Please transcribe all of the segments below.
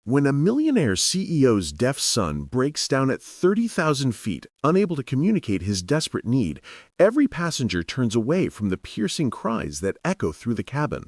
When a millionaire CEO's deaf son breaks down at 30,000 feet, unable to communicate his desperate need, every passenger turns away from the piercing cries that echo through the cabin.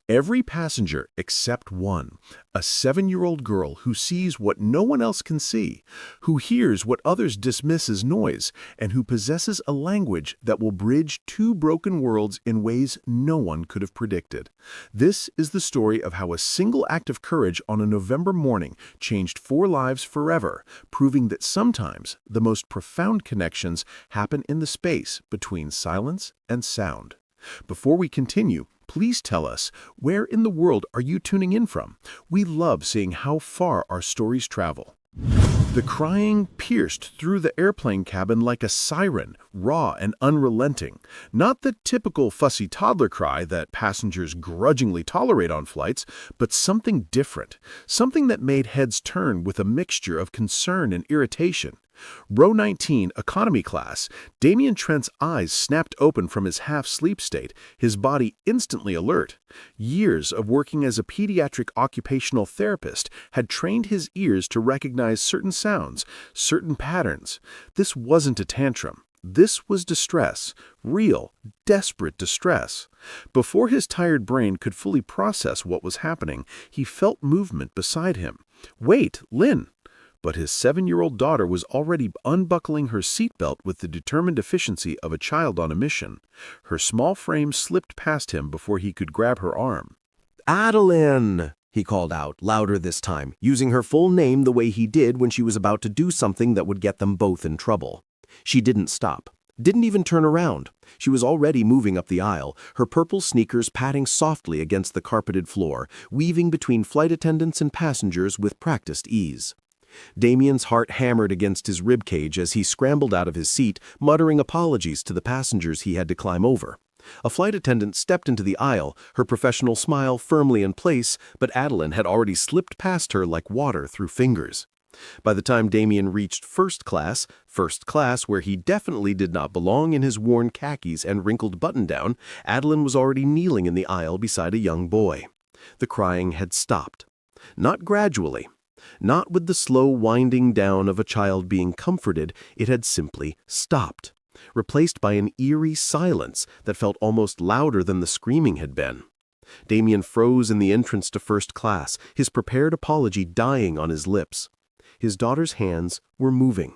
Every passenger except one, a 7-year-old girl who sees what no one else can see, who hears what others dismiss as noise, and who possesses a language that will bridge two broken worlds in ways no one could have predicted. This is the story of how a single act of courage on a November morning changed 4 lives forever, proving that sometimes the most profound connections happen in the space between silence and sound. Before we continue, please tell us, where in the world are you tuning in from? We love seeing how far our stories travel. The crying pierced through the airplane cabin like a siren, raw and unrelenting. Not the typical fussy toddler cry that passengers grudgingly tolerate on flights, but something different, something that made heads turn with a mixture of concern and irritation. Row 19, economy class, Damien Trent's eyes snapped open from his half-sleep state, his body instantly alert. Years of working as a pediatric occupational therapist had trained his ears to recognize certain sounds, certain patterns. This wasn't a tantrum. This was distress, real, desperate distress. Before his tired brain could fully process what was happening, he felt movement beside him. "Wait, Lynn!" But his 7-year-old daughter was already unbuckling her seatbelt with the determined efficiency of a child on a mission. Her small frame slipped past him before he could grab her arm. "Adeline!" he called out, louder this time, using her full name the way he did when she was about to do something that would get them both in trouble. She didn't stop, didn't even turn around. She was already moving up the aisle, her purple sneakers patting softly against the carpeted floor, weaving between flight attendants and passengers with practiced ease. Damien's heart hammered against his ribcage as he scrambled out of his seat, muttering apologies to the passengers he had to climb over. A flight attendant stepped into the aisle, her professional smile firmly in place, but Adeline had already slipped past her like water through fingers. By the time Damien reached first class where he definitely did not belong in his worn khakis and wrinkled button-down, Adeline was already kneeling in the aisle beside a young boy. The crying had stopped. Not gradually. Not with the slow winding down of a child being comforted, it had simply stopped, replaced by an eerie silence that felt almost louder than the screaming had been. Damien froze in the entrance to first class, his prepared apology dying on his lips. His daughter's hands were moving,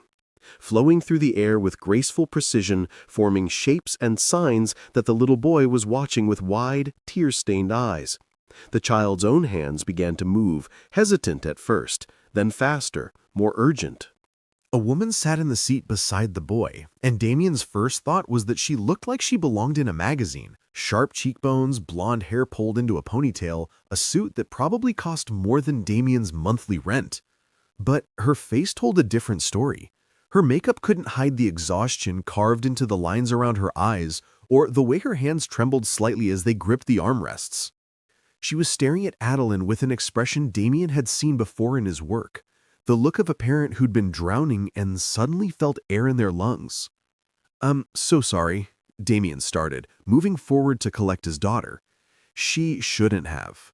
flowing through the air with graceful precision, forming shapes and signs that the little boy was watching with wide, tear-stained eyes. The child's own hands began to move, hesitant at first, then faster, more urgent. A woman sat in the seat beside the boy, and Damien's first thought was that she looked like she belonged in a magazine. Sharp cheekbones, blonde hair pulled into a ponytail, a suit that probably cost more than Damien's monthly rent. But her face told a different story. Her makeup couldn't hide the exhaustion carved into the lines around her eyes, or the way her hands trembled slightly as they gripped the armrests. She was staring at Adeline with an expression Damien had seen before in his work, the look of a parent who'd been drowning and suddenly felt air in their lungs. So sorry," Damien started, moving forward to collect his daughter. "She shouldn't have."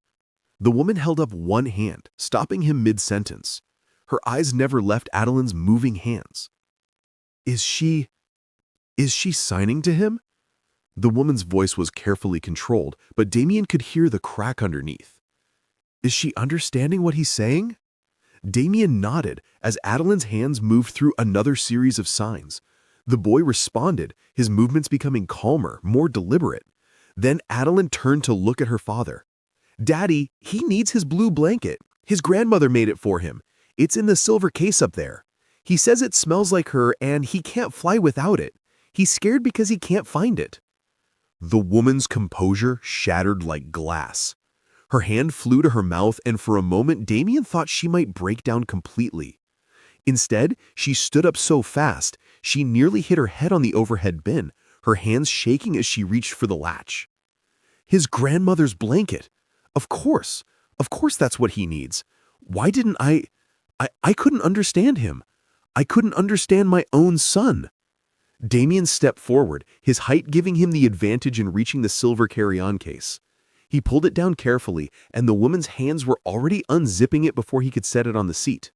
The woman held up one hand, stopping him mid-sentence. Her eyes never left Adeline's moving hands. Is she signing to him?" The woman's voice was carefully controlled, but Damien could hear the crack underneath. "Is she understanding what he's saying?" Damien nodded as Adeline's hands moved through another series of signs. The boy responded, his movements becoming calmer, more deliberate. Then Adeline turned to look at her father. "Daddy, he needs his blue blanket. His grandmother made it for him. It's in the silver case up there. He says it smells like her and he can't fly without it. He's scared because he can't find it." The woman's composure shattered like glass. Her hand flew to her mouth, and for a moment Damien thought she might break down completely. Instead, she stood up so fast, she nearly hit her head on the overhead bin, her hands shaking as she reached for the latch. His grandmother's blanket. Of course that's what he needs. Why didn't I couldn't understand him. I couldn't understand my own son. Damien stepped forward, his height giving him the advantage in reaching the silver carry-on case. He pulled it down carefully, and the woman's hands were already unzipping it before he could set it on the seat.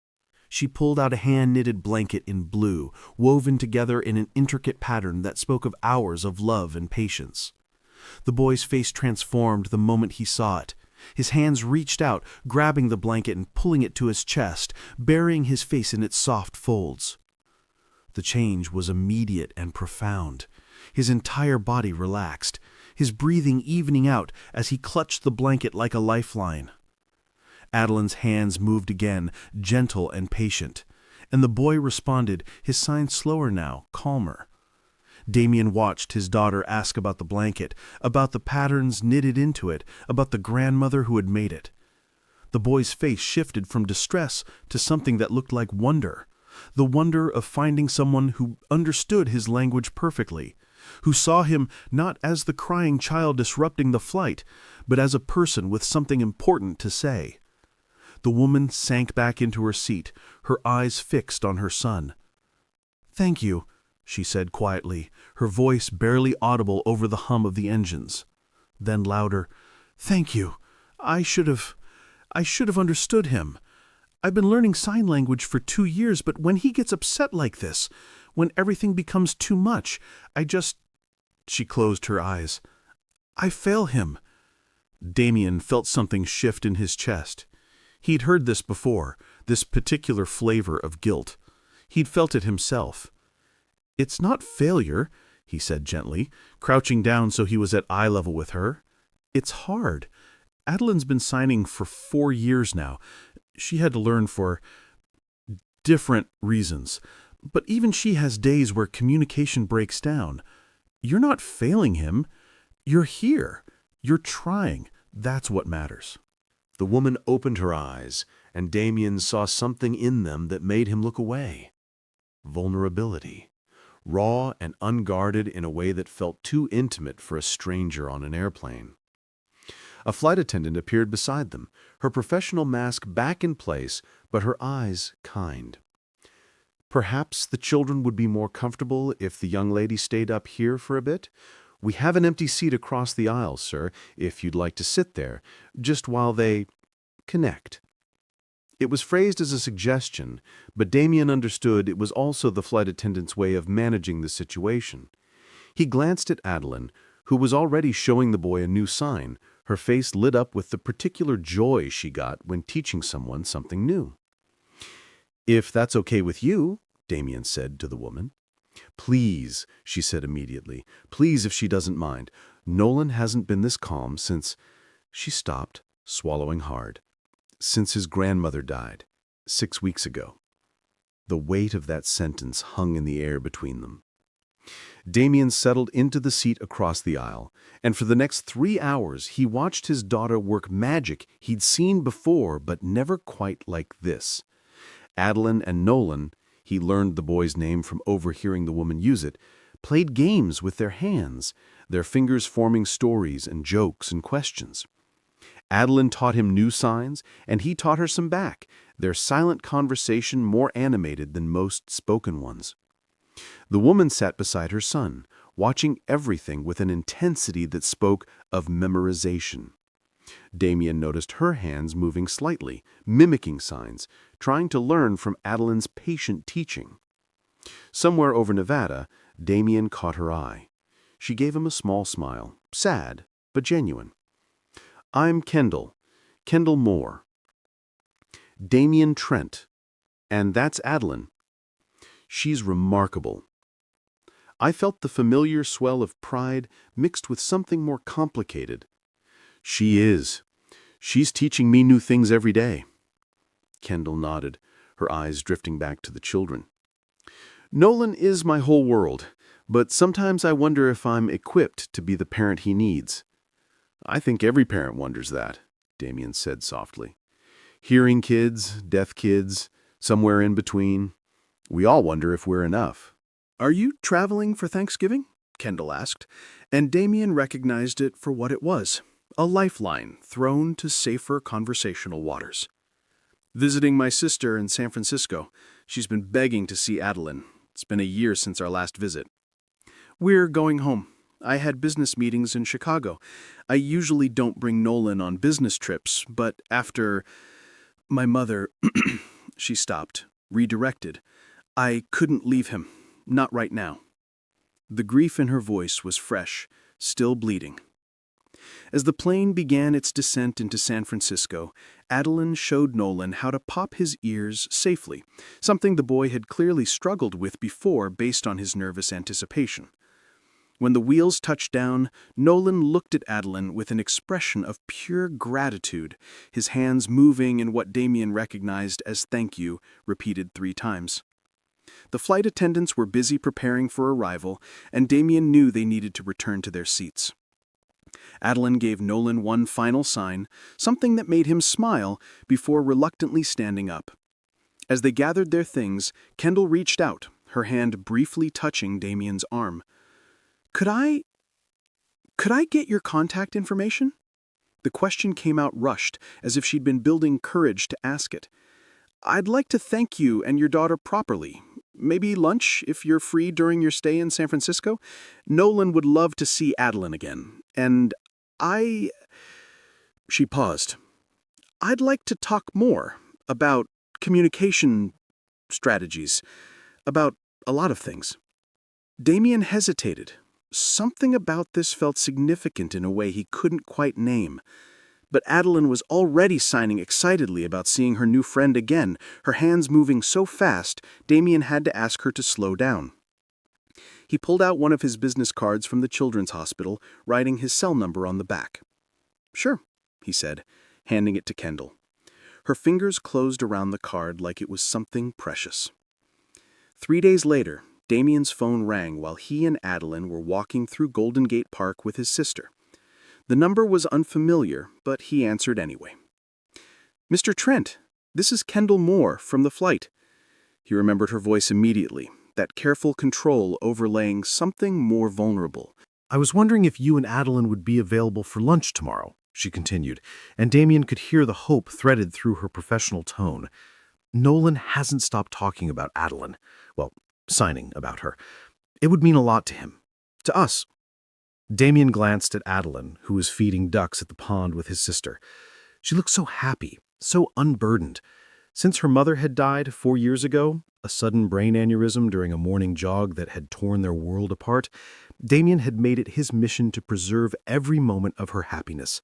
She pulled out a hand-knitted blanket in blue, woven together in an intricate pattern that spoke of hours of love and patience. The boy's face transformed the moment he saw it. His hands reached out, grabbing the blanket and pulling it to his chest, burying his face in its soft folds. The change was immediate and profound. His entire body relaxed, his breathing evening out as he clutched the blanket like a lifeline. Adeline's hands moved again, gentle and patient, and the boy responded, his signs slower now, calmer. Damien watched his daughter ask about the blanket, about the patterns knitted into it, about the grandmother who had made it. The boy's face shifted from distress to something that looked like wonder, the wonder of finding someone who understood his language perfectly, who saw him not as the crying child disrupting the flight, but as a person with something important to say. The woman sank back into her seat, her eyes fixed on her son. "Thank you," she said quietly, her voice barely audible over the hum of the engines. Then louder, "Thank you. I should have understood him. I've been learning sign language for 2 years, but when he gets upset like this, when everything becomes too much, She closed her eyes. "I fail him." Damien felt something shift in his chest. He'd heard this before, this particular flavor of guilt. He'd felt it himself. "It's not failure," he said gently, crouching down so he was at eye level with her. "It's hard. Adeline's been signing for 4 years now. She had to learn for different reasons. But even she has days where communication breaks down. You're not failing him. You're here. You're trying. That's what matters." The woman opened her eyes, and Damien saw something in them that made him look away. Vulnerability. Raw and unguarded in a way that felt too intimate for a stranger on an airplane. A flight attendant appeared beside them, her professional mask back in place, but her eyes kind. "Perhaps the children would be more comfortable if the young lady stayed up here for a bit? We have an empty seat across the aisle, sir, if you'd like to sit there, just while they connect." It was phrased as a suggestion, but Damien understood it was also the flight attendant's way of managing the situation. He glanced at Adeline, who was already showing the boy a new sign, her face lit up with the particular joy she got when teaching someone something new. "If that's okay with you," Damien said to the woman. "Please," she said immediately. "Please, if she doesn't mind. Nolan hasn't been this calm since—" She stopped, swallowing hard. "Since his grandmother died, 6 weeks ago." The weight of that sentence hung in the air between them. Damien settled into the seat across the aisle, and for the next 3 hours he watched his daughter work magic he'd seen before, but never quite like this. Adeline and Nolan, he learned the boy's name from overhearing the woman use it, played games with their hands, their fingers forming stories and jokes and questions. Adeline taught him new signs, and he taught her some back, their silent conversation more animated than most spoken ones. The woman sat beside her son, watching everything with an intensity that spoke of memorization. Damien noticed her hands moving slightly, mimicking signs, trying to learn from Adeline's patient teaching. Somewhere over Nevada, Damien caught her eye. She gave him a small smile, sad but genuine. "I'm Kendall Moore. Damien Trent. And that's Adeline. She's remarkable." I felt the familiar swell of pride mixed with something more complicated. "She is. She's teaching me new things every day." Kendall nodded, her eyes drifting back to the children. "Nolan is my whole world, but sometimes I wonder if I'm equipped to be the parent he needs." "I think every parent wonders that," Damien said softly. "Hearing kids, deaf kids, somewhere in between. We all wonder if we're enough." "Are you traveling for Thanksgiving?" Kendall asked, and Damien recognized it for what it was, a lifeline thrown to safer conversational waters. "Visiting my sister in San Francisco. She's been begging to see Adeline. It's been a year since our last visit." "We're going home. I had business meetings in Chicago. I usually don't bring Nolan on business trips, but after my mother, she stopped, redirected. I couldn't leave him. Not right now. The grief in her voice was fresh, still bleeding. As the plane began its descent into San Francisco, Adeline showed Nolan how to pop his ears safely, something the boy had clearly struggled with before based on his nervous anticipation. When the wheels touched down, Nolan looked at Adeline with an expression of pure gratitude, his hands moving in what Damien recognized as "thank you," repeated 3 times. The flight attendants were busy preparing for arrival, and Damien knew they needed to return to their seats. Adeline gave Nolan one final sign, something that made him smile, before reluctantly standing up. As they gathered their things, Kendall reached out, her hand briefly touching Damien's arm. Could I get your contact information?" The question came out rushed, as if she'd been building courage to ask it. "I'd like to thank you and your daughter properly. Maybe lunch, if you're free during your stay in San Francisco? Nolan would love to see Adeline again. And I..." She paused. "I'd like to talk more about communication strategies, about a lot of things." Damien hesitated. Something about this felt significant in a way he couldn't quite name. But Adeline was already signing excitedly about seeing her new friend again, her hands moving so fast, Damien had to ask her to slow down. He pulled out one of his business cards from the children's hospital, writing his cell number on the back. "Sure," he said, handing it to Kendall. Her fingers closed around the card like it was something precious. 3 days later, Damien's phone rang while he and Adeline were walking through Golden Gate Park with his sister. The number was unfamiliar, but he answered anyway. "Mr. Trent, this is Kendall Moore from the flight." He remembered her voice immediately, that careful control overlaying something more vulnerable. "I was wondering if you and Adeline would be available for lunch tomorrow," she continued, and Damien could hear the hope threaded through her professional tone. Nolan hasn't stopped talking about Adeline. Well, signing about her. It would mean a lot to him. To us. Damien glanced at Adeline, who was feeding ducks at the pond with his sister. She looked so happy, so unburdened. Since her mother had died 4 years ago, a sudden brain aneurysm during a morning jog that had torn their world apart, Damien had made it his mission to preserve every moment of her happiness.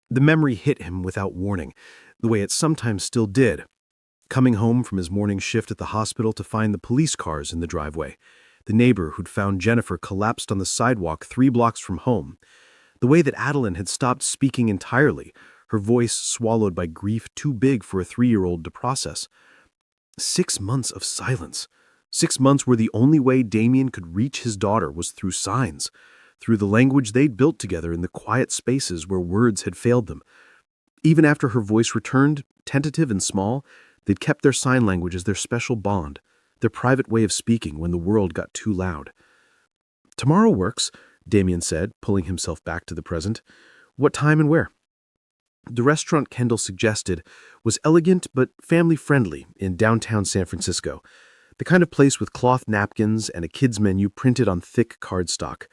The memory hit him without warning, the way it sometimes still did. Coming home from his morning shift at the hospital to find the police cars in the driveway, the neighbor who'd found Jennifer collapsed on the sidewalk 3 blocks from home, the way that Adeline had stopped speaking entirely, her voice swallowed by grief too big for a 3-year-old to process. 6 months of silence. 6 months where the only way Damien could reach his daughter was through signs, through the language they'd built together in the quiet spaces where words had failed them. Even after her voice returned, tentative and small, they'd kept their sign language as their special bond, their private way of speaking when the world got too loud. "Tomorrow works," Damien said, pulling himself back to the present. "What time and where?" The restaurant Kendall suggested was elegant but family-friendly in downtown San Francisco, the kind of place with cloth napkins and a kids' menu printed on thick cardstock.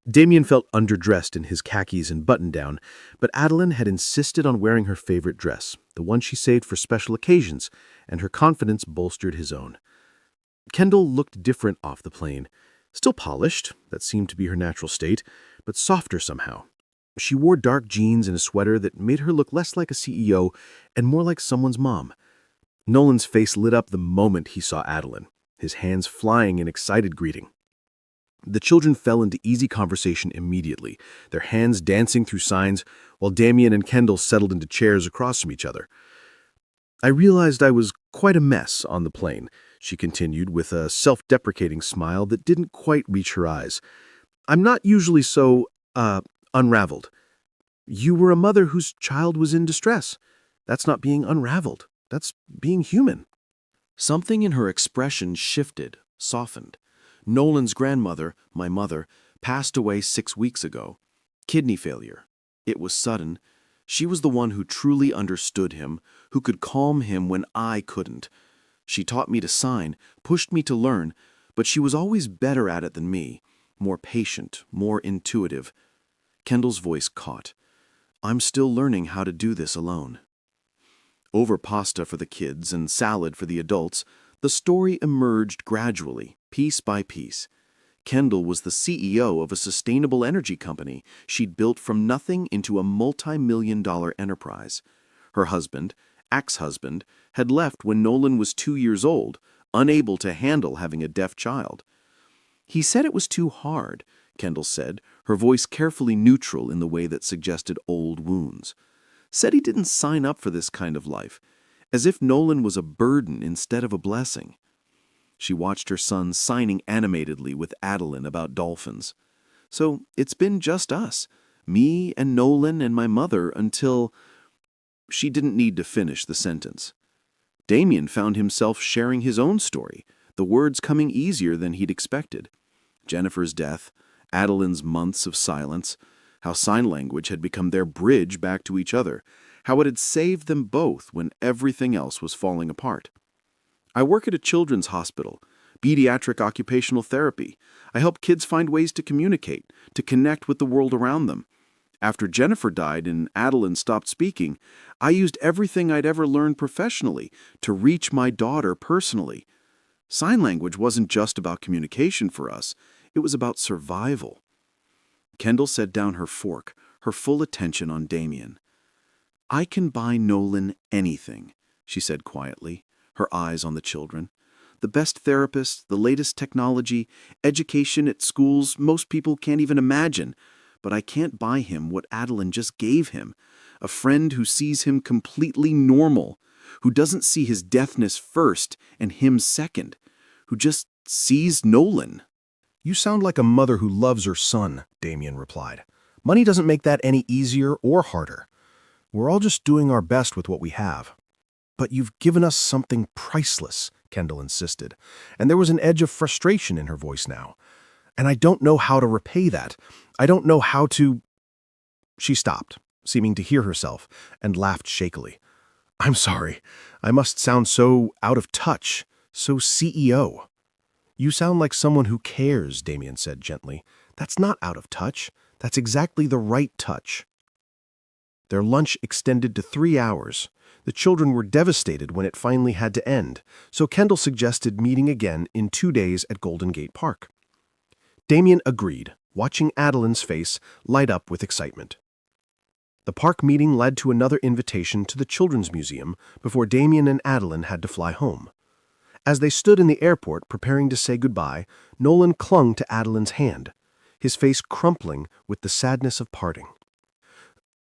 Damien felt underdressed in his khakis and button-down, but Adeline had insisted on wearing her favorite dress, the one she saved for special occasions, and her confidence bolstered his own. Kendall looked different off the plane. Still polished, that seemed to be her natural state, but softer somehow. She wore dark jeans and a sweater that made her look less like a CEO and more like someone's mom. Nolan's face lit up the moment he saw Adeline, his hands flying in excited greeting. The children fell into easy conversation immediately, their hands dancing through signs, while Damien and Kendall settled into chairs across from each other. "I realized I was quite a mess on the plane," she continued with a self-deprecating smile that didn't quite reach her eyes. "I'm not usually so, unraveled. You were a mother whose child was in distress. That's not being unraveled. That's being human." Something in her expression shifted, softened. Nolan's grandmother, my mother, passed away 6 weeks ago. Kidney failure. It was sudden. She was the one who truly understood him, who could calm him when I couldn't. She taught me to sign, pushed me to learn, but she was always better at it than me. more patient, more intuitive. Kendall's voice caught. I'm still learning how to do this alone. Over pasta for the kids and salad for the adults, the story emerged gradually, piece by piece. Kendall was the CEO of a sustainable energy company she'd built from nothing into a multi-million-dollar enterprise. Her husband, ex-husband, had left when Nolan was 2 years old, unable to handle having a deaf child. He said it was too hard, Kendall said, her voice carefully neutral in the way that suggested old wounds. Said he didn't sign up for this kind of life, as if Nolan was a burden instead of a blessing. She watched her son signing animatedly with Adeline about dolphins. So it's been just us, me and Nolan and my mother until... She didn't need to finish the sentence. Damien found himself sharing his own story, the words coming easier than he'd expected. Jennifer's death, Adeline's months of silence, how sign language had become their bridge back to each other, how it had saved them both when everything else was falling apart. I work at a children's hospital, pediatric occupational therapy. I help kids find ways to communicate, to connect with the world around them. After Jennifer died and Adeline stopped speaking, I used everything I'd ever learned professionally to reach my daughter personally. Sign language wasn't just about communication for us, it was about survival. Kendall set down her fork, her full attention on Damien. I can buy Nolan anything, she said quietly, her eyes on the children. The best therapists, the latest technology, education at schools most people can't even imagine. But I can't buy him what Adeline just gave him, a friend who sees him completely normal, who doesn't see his deafness first and him second, who just sees Nolan. You sound like a mother who loves her son, Damien replied. Money doesn't make that any easier or harder. We're all just doing our best with what we have. But you've given us something priceless, Kendall insisted, and there was an edge of frustration in her voice now. And I don't know how to repay that. I don't know how to... She stopped, seeming to hear herself, and laughed shakily. I'm sorry. I must sound so out of touch, so CEO. You sound like someone who cares, Damien said gently. That's not out of touch. That's exactly the right touch. Their lunch extended to 3 hours. The children were devastated when it finally had to end, so Kendall suggested meeting again in 2 days at Golden Gate Park. Damien agreed, watching Adeline's face light up with excitement. The park meeting led to another invitation to the Children's Museum before Damien and Adeline had to fly home. As they stood in the airport preparing to say goodbye, Nolan clung to Adeline's hand, his face crumpling with the sadness of parting.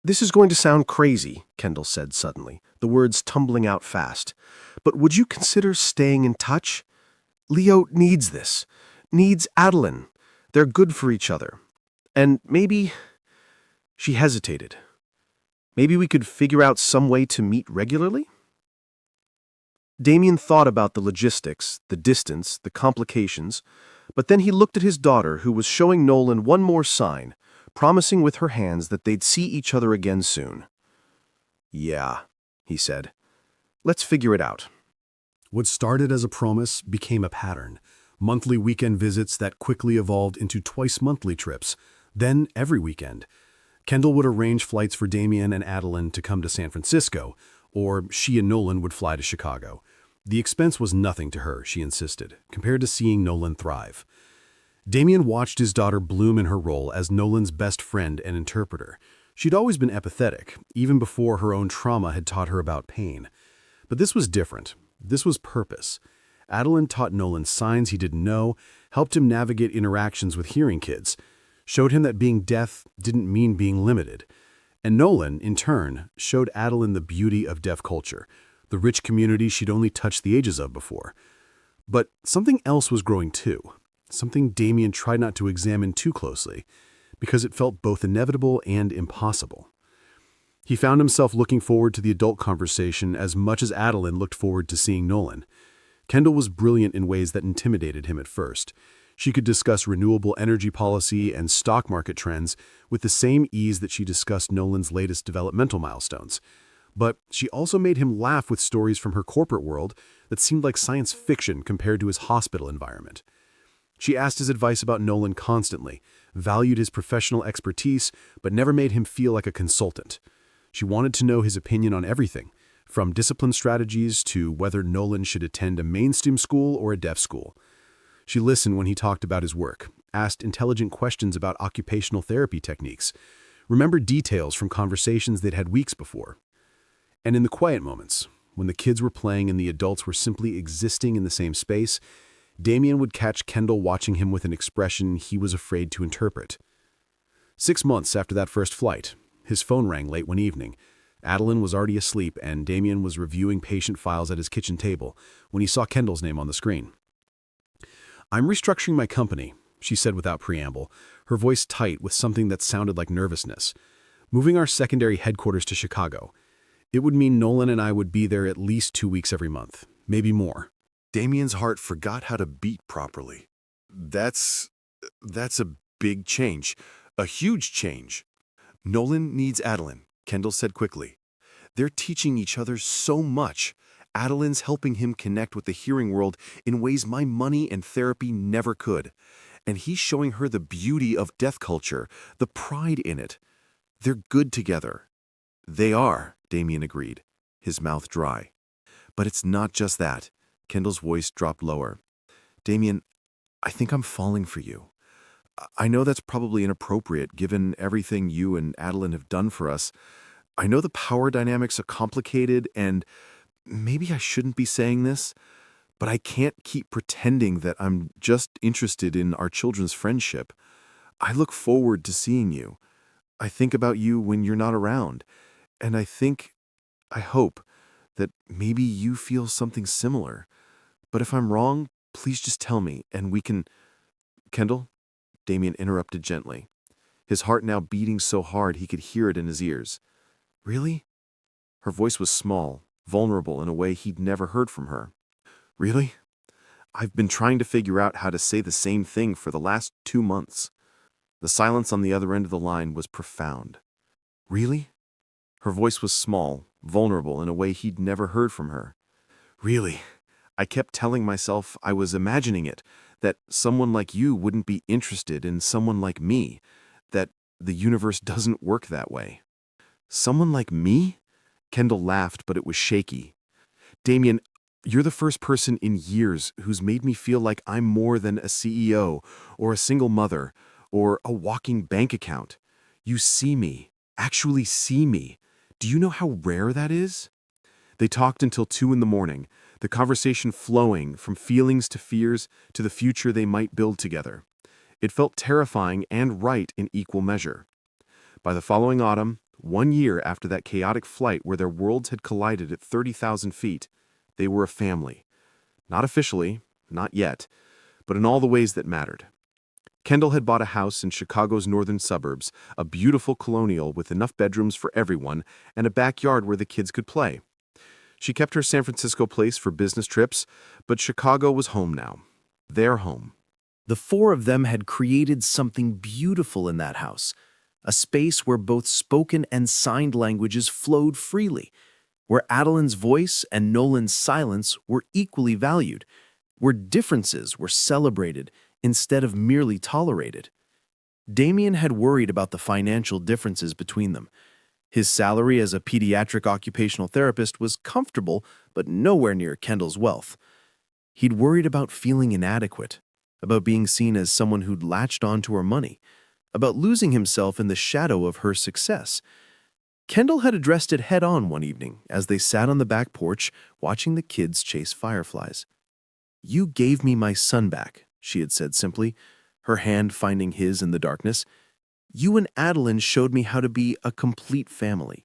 This is going to sound crazy, Kendall said suddenly, the words tumbling out fast. But would you consider staying in touch? Leo needs this, needs Adeline. They're good for each other. And maybe... She hesitated. Maybe we could figure out some way to meet regularly? Damien thought about the logistics, the distance, the complications, but then he looked at his daughter who was showing Nolan one more sign, promising with her hands that they'd see each other again soon. Yeah, he said. Let's figure it out. What started as a promise became a pattern. Monthly weekend visits that quickly evolved into twice-monthly trips, then every weekend. Kendall would arrange flights for Damien and Adeline to come to San Francisco, or she and Nolan would fly to Chicago. The expense was nothing to her, she insisted, compared to seeing Nolan thrive. Damien watched his daughter bloom in her role as Nolan's best friend and interpreter. She'd always been empathetic, even before her own trauma had taught her about pain. But this was different. This was purpose. Adeline taught Nolan signs he didn't know, helped him navigate interactions with hearing kids, showed him that being deaf didn't mean being limited. And Nolan, in turn, showed Adeline the beauty of deaf culture, the rich community she'd only touched the edges of before. But something else was growing too, something Damien tried not to examine too closely, because it felt both inevitable and impossible. He found himself looking forward to the adult conversation as much as Adeline looked forward to seeing Nolan. Kendall was brilliant in ways that intimidated him at first. She could discuss renewable energy policy and stock market trends with the same ease that she discussed Nolan's latest developmental milestones. But she also made him laugh with stories from her corporate world that seemed like science fiction compared to his hospital environment. She asked his advice about Nolan constantly, valued his professional expertise, but never made him feel like a consultant. She wanted to know his opinion on everything, from discipline strategies to whether Nolan should attend a mainstream school or a deaf school. She listened when he talked about his work, asked intelligent questions about occupational therapy techniques, remembered details from conversations they'd had weeks before. And in the quiet moments, when the kids were playing and the adults were simply existing in the same space, Damien would catch Kendall watching him with an expression he was afraid to interpret. 6 months after that first flight, his phone rang late one evening. Adeline was already asleep, and Damien was reviewing patient files at his kitchen table when he saw Kendall's name on the screen. "I'm restructuring my company," she said without preamble, her voice tight with something that sounded like nervousness. "Moving our secondary headquarters to Chicago. It would mean Nolan and I would be there at least 2 weeks every month, maybe more." Damien's heart forgot how to beat properly. That's a big change, a huge change. Nolan needs Adeline, Kendall said quickly. They're teaching each other so much. Adeline's helping him connect with the hearing world in ways my money and therapy never could. And he's showing her the beauty of deaf culture, the pride in it. They're good together. They are, Damien agreed, his mouth dry. But it's not just that. Kendall's voice dropped lower. "Damien, I think I'm falling for you. I know that's probably inappropriate given everything you and Adeline have done for us. I know the power dynamics are complicated and maybe I shouldn't be saying this, but I can't keep pretending that I'm just interested in our children's friendship. I look forward to seeing you. I think about you when you're not around, and I hope that maybe you feel something similar. But if I'm wrong, please just tell me, and we can—" "Kendall," Damien interrupted gently, his heart now beating so hard he could hear it in his ears. "Really?" Her voice was small, vulnerable in a way he'd never heard from her. "Really? I've been trying to figure out how to say the same thing for the last 2 months." The silence on the other end of the line was profound. "Really?" Her voice was small, vulnerable in a way he'd never heard from her. "Really? I kept telling myself I was imagining it, that someone like you wouldn't be interested in someone like me, that the universe doesn't work that way." "Someone like me?" Kendall laughed, but it was shaky. "Damien, you're the first person in years who's made me feel like I'm more than a CEO or a single mother or a walking bank account. You see me, actually see me. Do you know how rare that is?" They talked until 2 in the morning, the conversation flowing from feelings to fears to the future they might build together. It felt terrifying and right in equal measure. By the following autumn, 1 year after that chaotic flight where their worlds had collided at 30,000 feet, they were a family. Not officially, not yet, but in all the ways that mattered. Kendall had bought a house in Chicago's northern suburbs, a beautiful colonial with enough bedrooms for everyone and a backyard where the kids could play. She kept her San Francisco place for business trips, but Chicago was home now. Their home. The four of them had created something beautiful in that house, a space where both spoken and signed languages flowed freely, where Adeline's voice and Nolan's silence were equally valued, where differences were celebrated instead of merely tolerated. Damien had worried about the financial differences between them. His salary as a pediatric occupational therapist was comfortable, but nowhere near Kendall's wealth. He'd worried about feeling inadequate, about being seen as someone who'd latched onto her money, about losing himself in the shadow of her success. Kendall had addressed it head-on one evening as they sat on the back porch watching the kids chase fireflies. "You gave me my son back," she had said simply, her hand finding his in the darkness. "You and Adeline showed me how to be a complete family.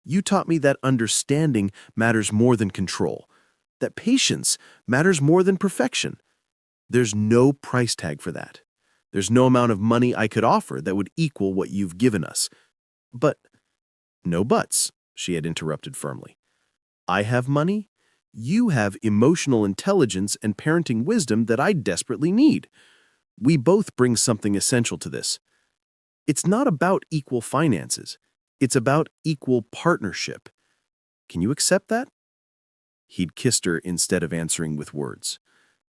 You taught me that understanding matters more than control, that patience matters more than perfection. There's no price tag for that. There's no amount of money I could offer that would equal what you've given us. But—" "No buts," she had interrupted firmly. "I have money. You have emotional intelligence and parenting wisdom that I desperately need. We both bring something essential to this. It's not about equal finances. It's about equal partnership. Can you accept that?" He'd kissed her instead of answering with words,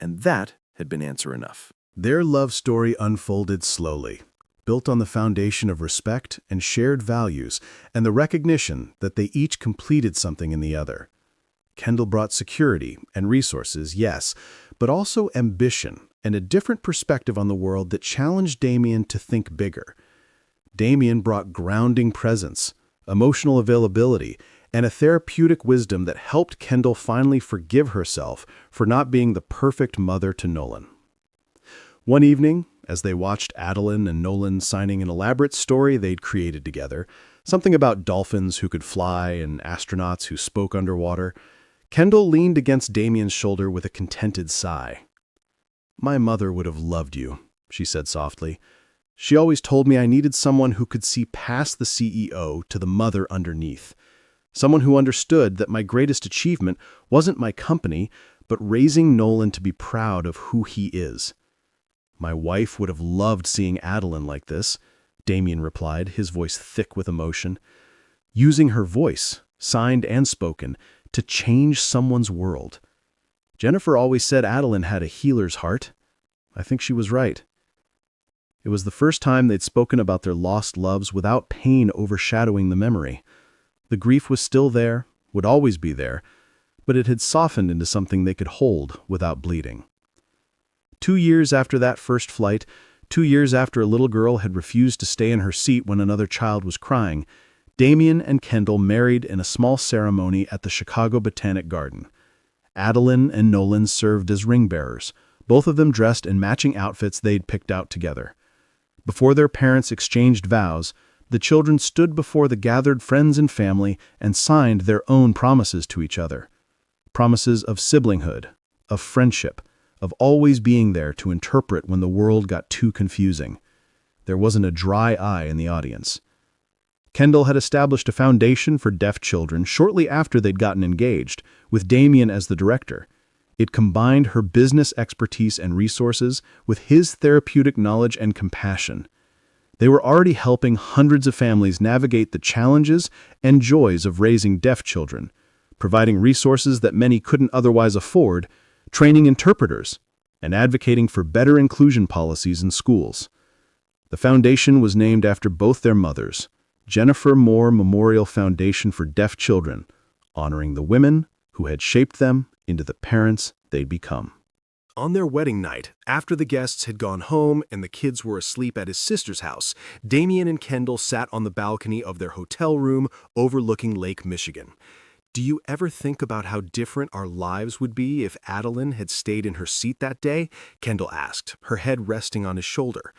and that had been answer enough. Their love story unfolded slowly, built on the foundation of respect and shared values and the recognition that they each completed something in the other. Kendall brought security and resources, yes, but also ambition and a different perspective on the world that challenged Damien to think bigger. Damien brought grounding presence, emotional availability, and a therapeutic wisdom that helped Kendall finally forgive herself for not being the perfect mother to Nolan. One evening, as they watched Adeline and Nolan signing an elaborate story they'd created together, something about dolphins who could fly and astronauts who spoke underwater, Kendall leaned against Damien's shoulder with a contented sigh. "My mother would have loved you," she said softly. "She always told me I needed someone who could see past the CEO to the mother underneath. Someone who understood that my greatest achievement wasn't my company, but raising Nolan to be proud of who he is." "My wife would have loved seeing Adeline like this," Damien replied, his voice thick with emotion. "Using her voice, signed and spoken, to change someone's world. Jennifer always said Adeline had a healer's heart. I think she was right." It was the first time they'd spoken about their lost loves without pain overshadowing the memory. The grief was still there, would always be there, but it had softened into something they could hold without bleeding. 2 years after that first flight, 2 years after a little girl had refused to stay in her seat when another child was crying, Damien and Kendall married in a small ceremony at the Chicago Botanic Garden. Adeline and Nolan served as ring bearers, both of them dressed in matching outfits they'd picked out together. Before their parents exchanged vows, the children stood before the gathered friends and family and signed their own promises to each other. Promises of siblinghood, of friendship, of always being there to interpret when the world got too confusing. There wasn't a dry eye in the audience. Kendall had established a foundation for deaf children shortly after they'd gotten engaged, with Damien as the director. It combined her business expertise and resources with his therapeutic knowledge and compassion. They were already helping hundreds of families navigate the challenges and joys of raising deaf children, providing resources that many couldn't otherwise afford, training interpreters, and advocating for better inclusion policies in schools. The foundation was named after both their mothers, Jennifer Moore Memorial Foundation for Deaf Children, honoring the women who had shaped them into the parents they'd become. On their wedding night, after the guests had gone home and the kids were asleep at his sister's house, Damien and Kendall sat on the balcony of their hotel room overlooking Lake Michigan. "Do you ever think about how different our lives would be if Adeline had stayed in her seat that day?" Kendall asked, her head resting on his shoulder.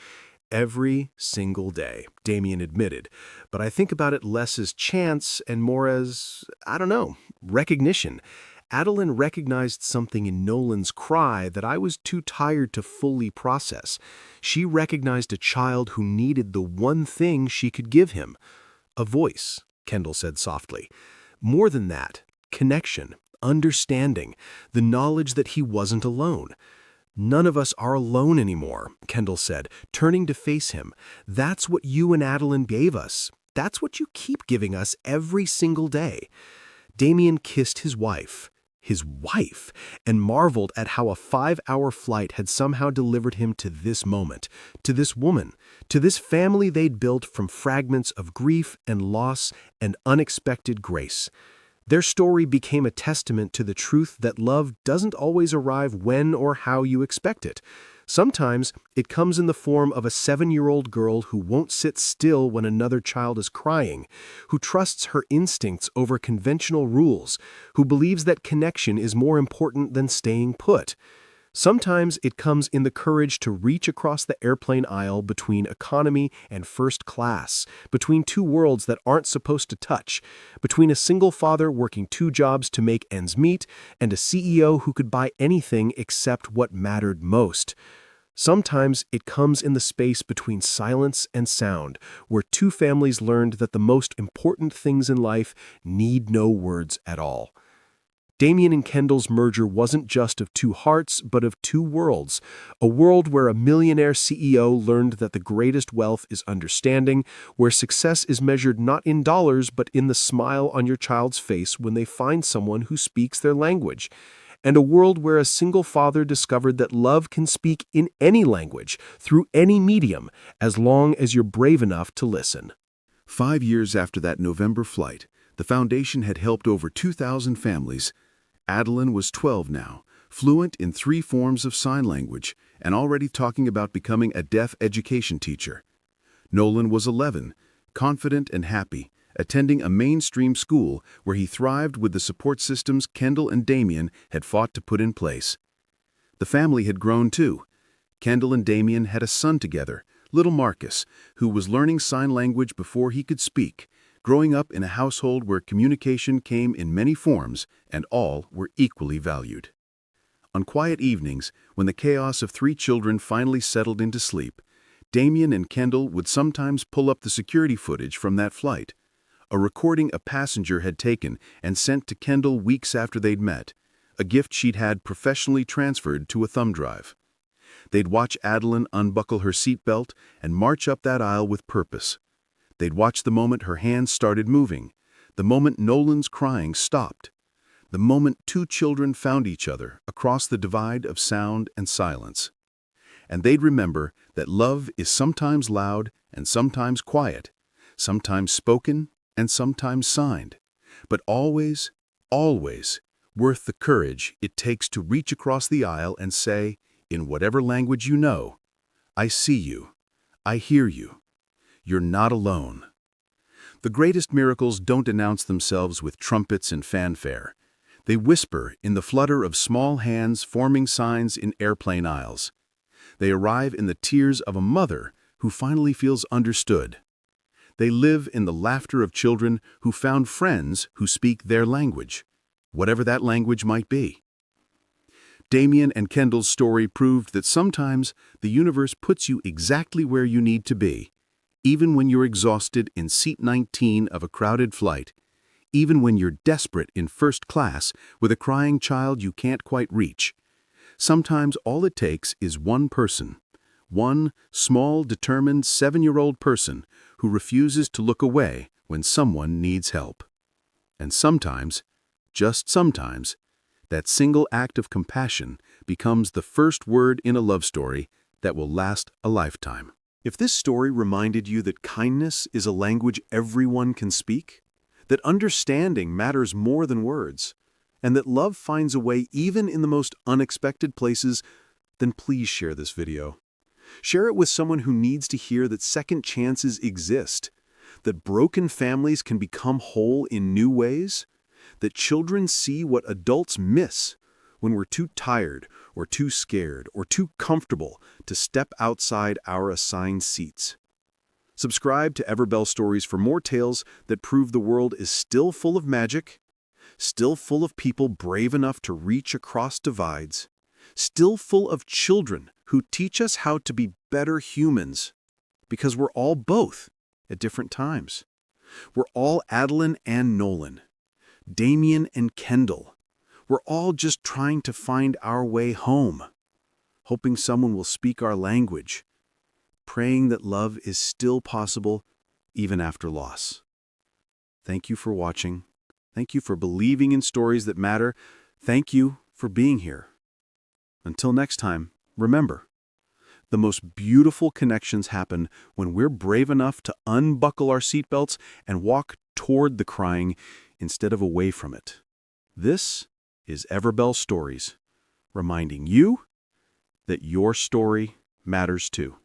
"Every single day," Damien admitted, "but I think about it less as chance and more as, I don't know, recognition. Adeline recognized something in Nolan's cry that I was too tired to fully process. She recognized a child who needed the one thing she could give him. A voice," Kendall said softly. "More than that, connection, understanding, the knowledge that he wasn't alone." "None of us are alone anymore," Kendall said, turning to face him. "That's what you and Adeline gave us. That's what you keep giving us every single day." Damien kissed his wife, and marveled at how a 5-hour flight had somehow delivered him to this moment, to this woman, to this family they'd built from fragments of grief and loss and unexpected grace. Their story became a testament to the truth that love doesn't always arrive when or how you expect it. Sometimes it comes in the form of a 7-year-old girl who won't sit still when another child is crying, who trusts her instincts over conventional rules, who believes that connection is more important than staying put. Sometimes it comes in the courage to reach across the airplane aisle between economy and first class, between two worlds that aren't supposed to touch, between a single father working 2 jobs to make ends meet and a CEO who could buy anything except what mattered most. Sometimes it comes in the space between silence and sound, where 2 families learned that the most important things in life need no words at all. Damien and Kendall's merger wasn't just of 2 hearts, but of 2 worlds. A world where a millionaire CEO learned that the greatest wealth is understanding, where success is measured not in dollars, but in the smile on your child's face when they find someone who speaks their language. and a world where a single father discovered that love can speak in any language, through any medium, as long as you're brave enough to listen. 5 years after that November flight, the foundation had helped over 2,000 families. Adeline was 12 now, fluent in 3 forms of sign language, and already talking about becoming a deaf education teacher. Nolan was 11, confident and happy, attending a mainstream school where he thrived with the support systems Kendall and Damien had fought to put in place. The family had grown too. Kendall and Damien had a son together, little Marcus, who was learning sign language before he could speak, growing up in a household where communication came in many forms and all were equally valued. On quiet evenings, when the chaos of 3 children finally settled into sleep, Damien and Kendall would sometimes pull up the security footage from that flight, a recording a passenger had taken and sent to Kendall weeks after they'd met, a gift she'd had professionally transferred to a thumb drive. They'd watch Adeline unbuckle her seatbelt and march up that aisle with purpose. They'd watch the moment her hands started moving, the moment Nolan's crying stopped, the moment 2 children found each other across the divide of sound and silence. And they'd remember that love is sometimes loud and sometimes quiet, sometimes spoken and sometimes signed, but always, always worth the courage it takes to reach across the aisle and say, in whatever language you know, I see you, I hear you, you're not alone. The greatest miracles don't announce themselves with trumpets and fanfare. They whisper in the flutter of small hands forming signs in airplane aisles. They arrive in the tears of a mother who finally feels understood. They live in the laughter of children who found friends who speak their language, whatever that language might be. Damien and Kendall's story proved that sometimes the universe puts you exactly where you need to be, even when you're exhausted in seat 19 of a crowded flight, even when you're desperate in first class with a crying child you can't quite reach. Sometimes all it takes is one person, one small, determined 7-year-old person who refuses to look away when someone needs help. And sometimes, just sometimes, that single act of compassion becomes the first word in a love story that will last a lifetime. If this story reminded you that kindness is a language everyone can speak, that understanding matters more than words, and that love finds a way even in the most unexpected places, then please share this video. Share it with someone who needs to hear that second chances exist, that broken families can become whole in new ways, that children see what adults miss when we're too tired or too scared or too comfortable to step outside our assigned seats. Subscribe to Everbell Stories for more tales that prove the world is still full of magic, still full of people brave enough to reach across divides, still full of children who teach us how to be better humans, because we're all both at different times. We're all Adeline and Nolan, Damien and Kendall. We're all just trying to find our way home, hoping someone will speak our language, praying that love is still possible even after loss. Thank you for watching. Thank you for believing in stories that matter. Thank you for being here. Until next time, remember, the most beautiful connections happen when we're brave enough to unbuckle our seatbelts and walk toward the crying instead of away from it. This is Everbell Stories, reminding you that your story matters too.